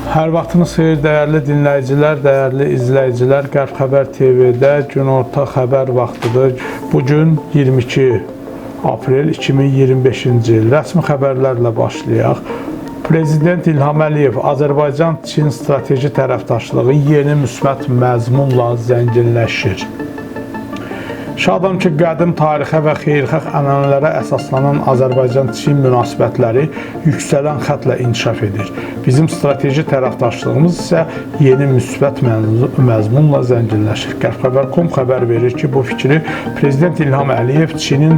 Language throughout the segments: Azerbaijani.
Hər vaxtınız xeyir, dəyərli dinləyicilər, dəyərli izləyicilər. Qərb Xəbər TV-də günorta xəbər vaxtıdır. Bugün 22 aprel 2025-ci il. Rəsmi xəbərlərlə başlayaq. Prezident İlham Əliyev Azərbaycan-Çin strateji tərəfdaşlığı yeni müsbət məzmunla zənginləşir. Şadam ki, qədim tarixə və xeyirxah ənənələrə əsaslanan Azərbaycan-Çin münasibətləri yüksələn xətlə inkişaf edir. Bizim strateji tərəfdaşlığımız isə yeni müsbət məzmunla zənginləşir. Qərb.com xəbər verir ki, bu fikri Prezident İlham Əliyev Çinin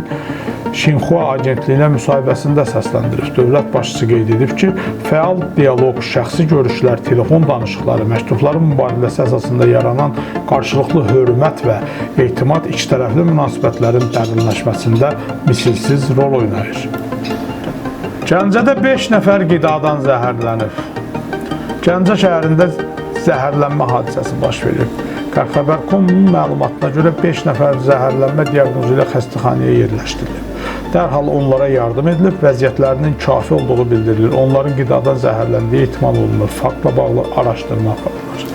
Xinhua agentliyinə müsahibəsində səsləndirib. Dövlət başçısı qeyd edib ki, fəal dialoq, şəxsi görüşlər, telefon danışıqları, məktubların mübadiləsi əsasında yaranan qarşılıqlı hörmət və etimad ikitərəfli münasibətlərin dərinləşməsində misilsiz rol oynayır. Gəncədə 5 nəfər qidadan zəhərlənib. Gəncə şəhərində zəhərlənmə hadisəsi baş verib. Qərb.com-un məlumatına görə 5 nəfər zəhərlənmə diaqnozu ilə xəstəxanaya yerləşdirilib. Dərhal onlara yardım edilib, vəziyyətlərinin kafi olduğu bildirilir. Onların qidadan zəhərləndiyi ehtimal olunur. Faktla bağlı araşdırma aparılır.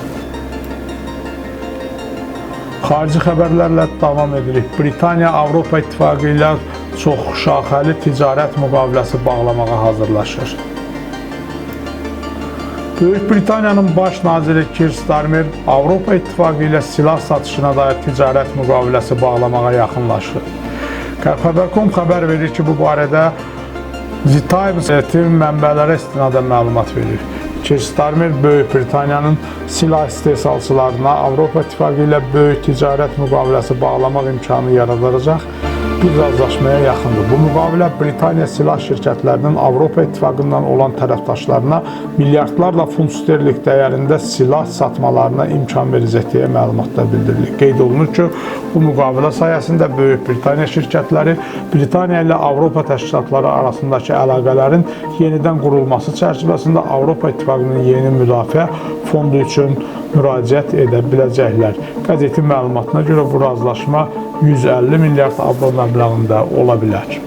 Xarici xəbərlərlə davam edirik. Britaniya Avropa İttifaqı ilə çoxşaxəli ticarət müqaviləsi bağlamağa hazırlaşır. Böyük Britaniyanın baş naziri Keir Starmer Avropa İttifaqı ilə silah satışına dair ticarət müqaviləsi bağlamağa yaxınlaşır. Qərb.com xəbər verir ki, bu barədə The Times mənbələrə istinadən məlumat verir. Keir Starmer Böyük Britaniyanın silah istehsalçılarına Avropa İttifaqı ilə böyük ticarət müqaviləsi bağlamaq imkanı yaradacaq bir razılaşmaya yaxındır. Bu müqavilə Britaniya silah şirkətlərinin Avropa İttifaqından olan tərəfdaşlarına milyardlarla funt sterling dəyərində silah satmalarına imkan verəcək deyə məlumatda bildirilir. Qeyd olunur ki, bu müqavilə sayəsində Böyük Britaniya şirkətləri Britaniya ilə Avropa təşkilatları arasındakı əlaqələrin yenidən qurulması çərçivəsində Avropa İttifaqının yeni müdafiə fondu üçün müraciət edə biləcəklər. Qəzetin məlumatına görə bu razılaşma 150 milyard avro məbləğində ola bilər.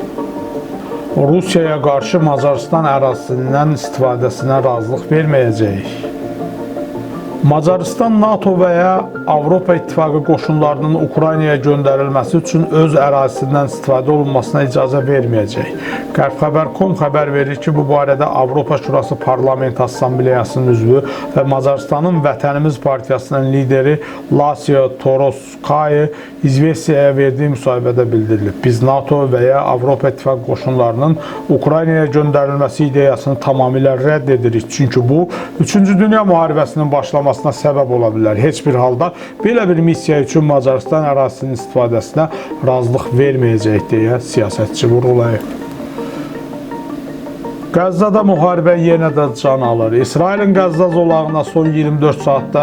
Rusiyaya qarşı Macarıstan ərazisindən istifadəsinə razılıq verməyəcək. Macarıstan NATO və ya Avropa İttifaqı qoşunlarının Ukraynaya göndərilməsi üçün öz ərazisindən istifadə olunmasına icazə verməyəcək. Qərb.com xəbər verir ki, bu barədə Avropa Şurası Parlament Assambleyasının üzvü və Macarıstanın Vətənimiz Partiyasının lideri Lasio Toroskayı İzvestiyaya verdiyi müsahibədə bildirilib. Biz NATO və ya Avropa İttifaqı qoşunlarının Ukraynaya göndərilməsi ideyasını tamamilə rədd edirik. Çünki bu, 3-cü Dünya müharibəsinin başlamasına səbəb ola bilər. Heç bir halda belə bir missiya üçün Macarıstan ərazisinin istifadəsinə razılıq verməyəcək deyə siyasətçi vurğulayıb. Qəzzada müharibə yenə də can alır. İsrailin Qəzza zolağına son 24 saatda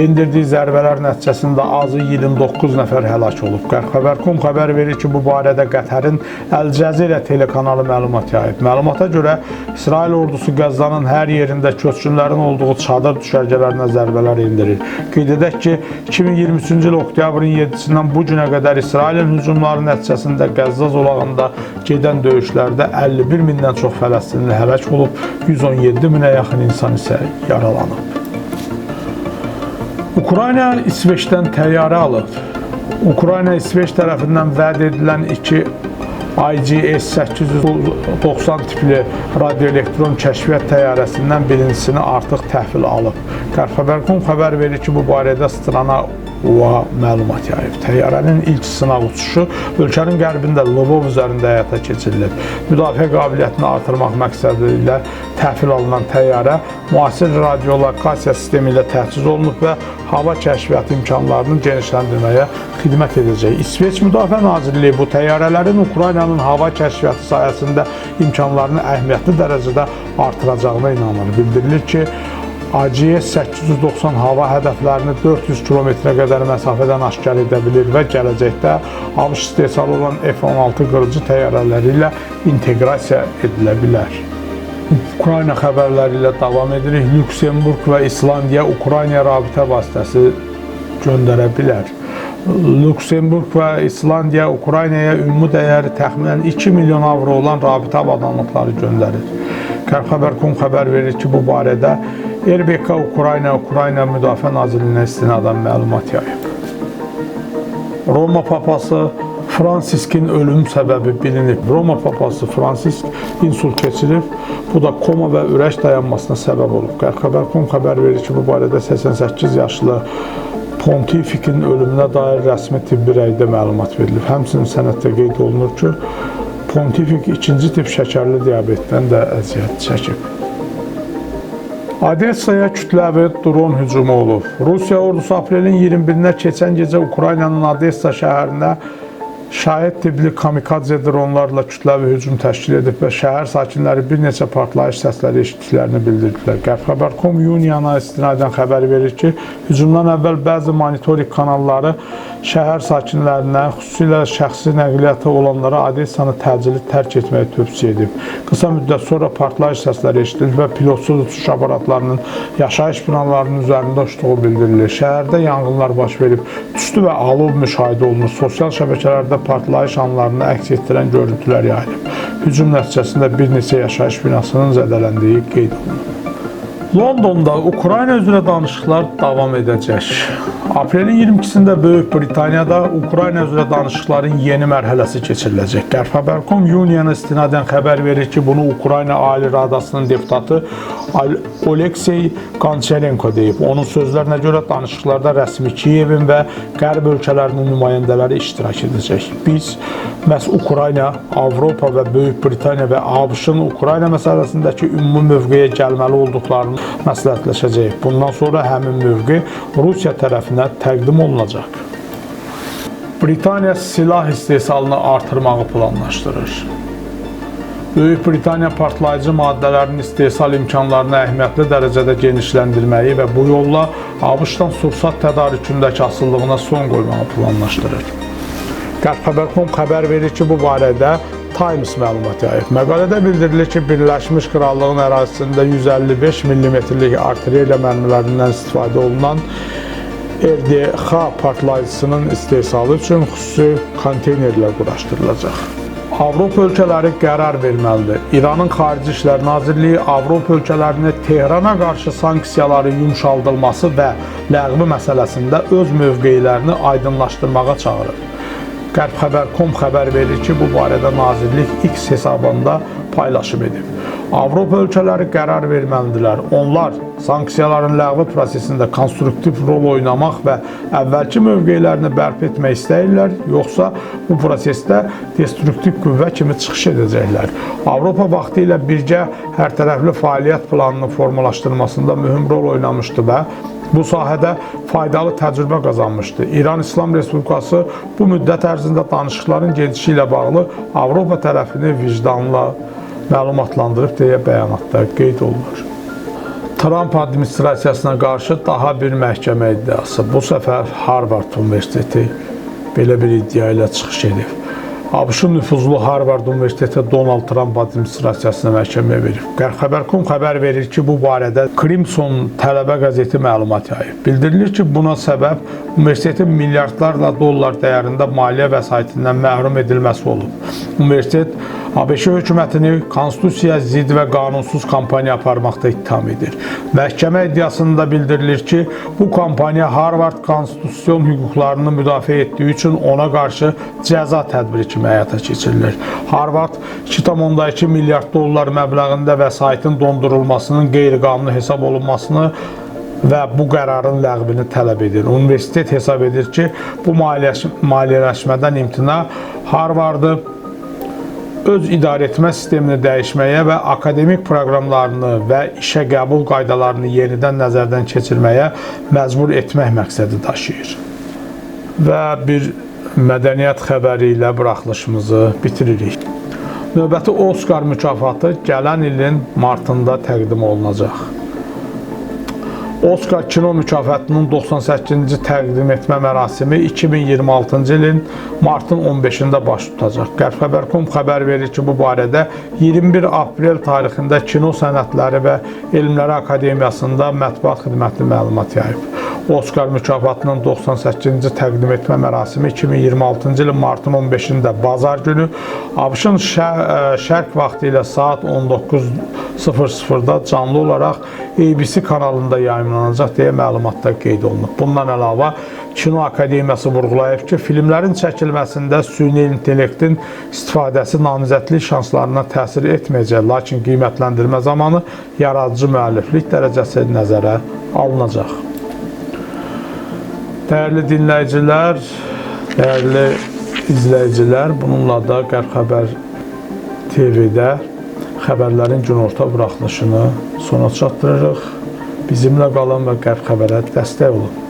endirdiyi zərbələr nəticəsində azı 29 nəfər həlak olub. Qərb.com xəbər verir ki, bu barədə Qətərin Əl-Cəzirə telekanalı məlumat yayıb. Məlumata görə İsrail ordusu Qəzzanın hər yerində köçkünlərin olduğu çadır düşərgələrinə zərbələr endirir. Qeyd edək ki, 2023-cü il oktyabrın 7-sindən bu günə qədər İsrailin hücumları nəticəsində Qəzza zolağında gedən döyüşlərdə 51 mindən çox Fələstinli həlak olub, 117 minə yaxın insan isə yaralanıb. Ukrayna İsveçdən təyyarə alıb. Ukrayna İsveç tərəfindən vəd edilən 2 IGS-890 tipli radioelektron kəşfiyyat təyyarəsindən birincisini artıq təhvil alıb. Qərb.com xəbər verir ki, bu barədə Strana məlumat yayıb. Təyyarənin ilk sınaq uçuşu ölkənin qərbində Lvov üzərində həyata keçirilib. Müdafiə qabiliyyətini artırmaq məqsədi ilə təhvil alınan təyyarə müasir radiolokasiya sistemi ilə təchiz olunub və hava kəşfiyyatı imkanlarını genişləndirməyə xidmət edəcək. İsveç Müdafiə Nazirliyi bu təyyarələrin Ukraynanın hava kəşfiyyatı sayəsində imkanlarını əhəmiyyətli dərəcədə artıracağına inanılır. Bildirilir ki, IGS-890 hava hədəflərini 400 kilometrə qədər məsafədən aşkar edə bilir və gələcəkdə ABŞ istehsalı olan F-16 qırıcı təyyarələri ilə inteqrasiya edilə bilər. Ukrayna xəbərləri ilə davam edirik. Lüksemburq və İslandiya Ukrayna rabitə vasitəsi göndərə bilər. Lüksemburq və İslandiya Ukraynaya ümumi dəyəri təxminən 2 milyon avro olan rabitə avadanlıqları göndərir. Qərb.com xəbər verir ki, bu barədə RBK Ukrayna Müdafiə Nazirliyinə istinadən məlumat yayıb. Roma papası Fransiskin ölüm səbəbi bilinib. Roma papası Fransisk insult keçirib. Bu da koma və ürək dayanmasına səbəb olub. Qərxəbər.com xəbər verir ki, bu barədə 88 yaşlı Pontifikin ölümünə dair rəsmi tibbi rəydə məlumat verilib. Həmçinin sənəddə qeyd olunur ki, Pontifik 2-ci tip şəkərli diabetdən də əziyyət çəkib. Odessaya kütləvi dron hücumu olub. Rusiya ordusu aprelin 21-nə keçən gecə Ukraynanın Odessa şəhərinə şahid tipli kamikadze dronlarla kütləvi hücum təşkil edib və şəhər sakinləri bir neçə partlayış səsləri eşitdiklərini bildirdilər. Qərxəbər.com iyuniyana istinadən xəbər verir ki, hücumdan əvvəl bəzi monitoring kanalları şəhər sakinlərinə, xüsusilə şəxsi nəqliyyatı olanlara Odessanı təcili tərk etməyi tövsiyə edib. Qısa müddət sonra partlayış səsləri eşidilir və pilotsuz uçuş aparatlarının yaşayış binalarının üzərində uçduğu bildirilir. Şəhərdə yanğınlar baş verib, tüstü və alov müşahidə olunur. Sosial şəbəkələrdə partlayış anlarını əks etdirən görüntülər yayılıb. Hücum nəticəsində bir neçə yaşayış binasının zədələndiyi qeyd olunub. Londonda Ukrayna üzrə danışıqlar davam edəcək. Aprelin 22-sində Böyük Britaniyada Ukrayna üzrə danışıqların yeni mərhələsi keçiriləcək. Qərxəbər.com iyuniyana istinadən xəbər verir ki, bunu Ukrayna Ali Radasının deputatı Oleksey Gonçarenko deyib. Onun sözlərinə görə danışıqlarda rəsmi Kiyevin və Qərb ölkələrinin nümayəndələri iştirak edəcək. Biz məhz Ukrayna, Avropa və Böyük Britaniya və ABŞ-ın Ukrayna məsələsindəki ümumi mövqeyə gəlməli olduqlarını məsləhətləşəcək. Bundan sonra həmin mövqe Rusiya tərəfinə təqdim olunacaq. Britaniya silah istehsalını artırmağı planlaşdırır. Böyük Britaniya partlayıcı maddələrin istehsal imkanlarını əhəmiyyətli dərəcədə genişləndirməyi və bu yolla ABŞ-dan sursat tədarükündəki asılılığına son qoymağı planlaşdırır. Qərxəbər.com xəbər verir ki, bu barədə Times məlumat yayıb. Məqalədə bildirilir ki, Birləşmiş Krallığın ərazisində 155 mm-lik artilleriya mərmilərindən istifadə olunan RDX partlayıcısının istehsalı üçün xüsusi konteynerlər quraşdırılacaq. Avropa ölkələri qərar verməlidir. İranın Xarici İşlər Nazirliyi Avropa ölkələrini Tehrana qarşı sanksiyaların yumşaldılması və ləğvi məsələsində öz mövqeylərini aydınlaşdırmağa çağırır. Qərxəbər.com xəbər verir ki, bu barədə Nazirlik X hesabında paylaşım edib. Avropa ölkələri qərar verməlidirlər. Onlar sanksiyaların ləğvi prosesində konstruktiv rol oynamaq və əvvəlki mövqeylərini bərpa etmək istəyirlər, yoxsa bu prosesdə destruktiv qüvvə kimi çıxış edəcəklər. Avropa vaxtilə birgə hərtərəfli fəaliyyət planının formalaşdırmasında mühüm rol oynamışdı və bu sahədə faydalı təcrübə qazanmışdı. İran İslam Respublikası bu müddət ərzində danışıqların gedişi ilə bağlı Avropa tərəfini vicdanla məlumatlandırıb deyə bəyanatda qeyd olunur. Trump administrasiyasına qarşı daha bir məhkəmə iddiası. Bu səfər Harvard Universiteti belə bir iddia ilə çıxış edib. ABŞ-ın nüfuzlu Harvard Universiteti Donald Trump administrasiyasına məhkəməyə verib. Qərxəbər.com xəbər verir ki, bu barədə Crimson tələbə qəzeti məlumat yayıb. Bildirilir ki, buna səbəb universitetin milyardlarla dollar dəyərində maliyyə vəsaitindən məhrum edilməsi olub. Universitet ABŞ hökumətini konstitusiyaya zidd və qanunsuz kampaniya aparmaqda ittiham edir. Məhkəmə iddiasında bildirilir ki, bu kampaniya Harvard konstitusyon hüquqlarını müdafiə etdiyi üçün ona qarşı cəza tədbiri kimi həyata keçirilir. Harvard 2,2 milyard dollar məbləğində vəsaitin dondurulmasının qeyri-qanuni hesab olunmasını və bu qərarın ləğvini tələb edir. Universitet hesab edir ki, bu maliyyələşmədən imtina Harvardı öz idarəetmə sistemini dəyişməyə və akademik proqramlarını və işə qəbul qaydalarını yenidən nəzərdən keçirməyə məcbur etmək məqsədi daşıyır. Və bir mədəniyyət xəbəri ilə buraxılışımızı bitiririk. Növbəti Oskar mükafatı gələn ilin martında təqdim olunacaq. Oskar kino mükafatının 98-ci təqdim etmə mərasimi 2026-cı ilin martın 15-də baş tutacaq. Qərxəbər.com xəbər verir ki, bu barədə 21 aprel tarixində Kino Sənətləri və Elmləri Akademiyasında mətbuat xidməti məlumat yayıb. Oskar mükafatının 98-ci təqdim etmə mərasimi 2026-cı ilin martın 15-də bazar günü ABŞ-ın şərq vaxtı ilə saat 19:00-da canlı olaraq ABC kanalında yayımlanacaq deyə məlumatda qeyd olunub. Bundan əlavə Kino Akademiyası vurğulayıb ki, filmlərin çəkilməsində süni intellektin istifadəsi namizədlik şanslarına təsir etməyəcək, lakin qiymətləndirmə zamanı yaradıcı müəlliflik dərəcəsi nəzərə alınacaq. Dəyərli dinləyicilər, dəyərli izləyicilər, bununla da Qərb Xəbər TV-də xəbərlərin günorta buraxılışını sona çatdırırıq. Bizimlə qalın və Qərb Xəbərə dəstək olun.